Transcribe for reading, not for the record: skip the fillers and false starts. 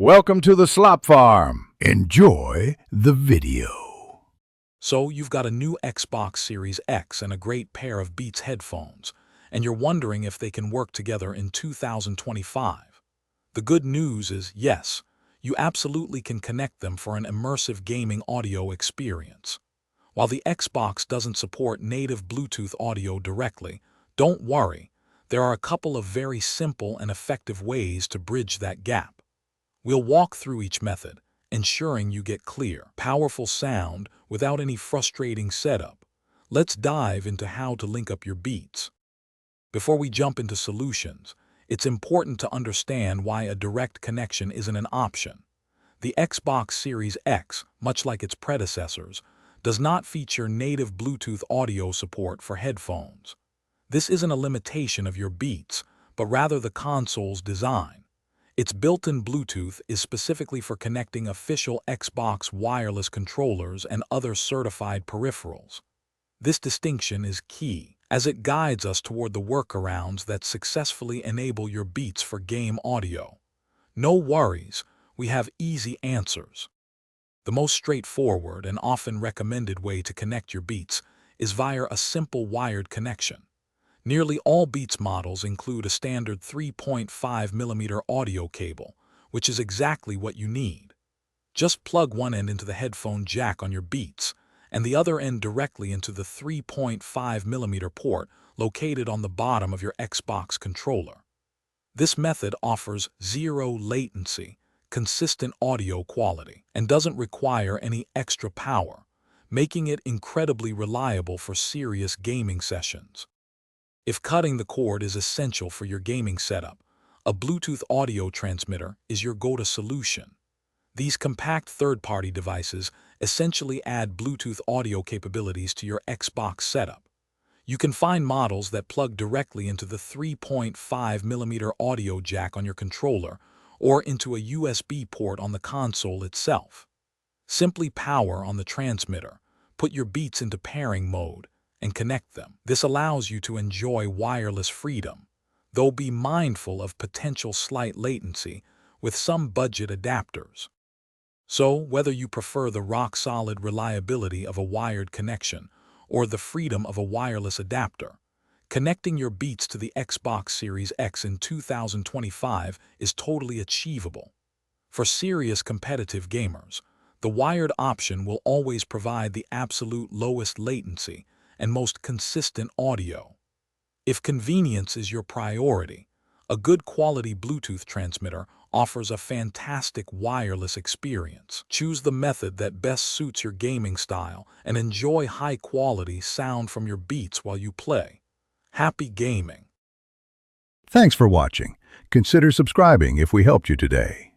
Welcome to the Slop Farm. Enjoy the video. So you've got a new Xbox Series X and a great pair of Beats headphones, and you're wondering if they can work together in 2025. The good news is yes, you absolutely can connect them for an immersive gaming audio experience. While the Xbox doesn't support native Bluetooth audio directly, don't worry, there are a couple of very simple and effective ways to bridge that gap. We'll walk through each method, ensuring you get clear, powerful sound without any frustrating setup. Let's dive into how to link up your Beats. Before we jump into solutions, it's important to understand why a direct connection isn't an option. The Xbox Series X, much like its predecessors, does not feature native Bluetooth audio support for headphones. This isn't a limitation of your Beats, but rather the console's design. Its built-in Bluetooth is specifically for connecting official Xbox wireless controllers and other certified peripherals. This distinction is key, as it guides us toward the workarounds that successfully enable your Beats for game audio. No worries, we have easy answers. The most straightforward and often recommended way to connect your Beats is via a simple wired connection. Nearly all Beats models include a standard 3.5mm audio cable, which is exactly what you need. Just plug one end into the headphone jack on your Beats, and the other end directly into the 3.5mm port located on the bottom of your Xbox controller. This method offers zero latency, consistent audio quality, and doesn't require any extra power, making it incredibly reliable for serious gaming sessions. If cutting the cord is essential for your gaming setup, a Bluetooth audio transmitter is your go-to solution. These compact third-party devices essentially add Bluetooth audio capabilities to your Xbox setup. You can find models that plug directly into the 3.5mm audio jack on your controller or into a USB port on the console itself. Simply power on the transmitter, put your Beats into pairing mode, and connect them. This allows you to enjoy wireless freedom, though be mindful of potential slight latency with some budget adapters. So, whether you prefer the rock-solid reliability of a wired connection or the freedom of a wireless adapter, connecting your Beats to the Xbox Series X in 2025 is totally achievable. For serious competitive gamers, the wired option will always provide the absolute lowest latency and most consistent audio. If convenience is your priority, a good quality Bluetooth transmitter offers a fantastic wireless experience. Choose the method that best suits your gaming style and enjoy high-quality sound from your Beats while you play. Happy gaming! Thanks for watching. Consider subscribing if we helped you today.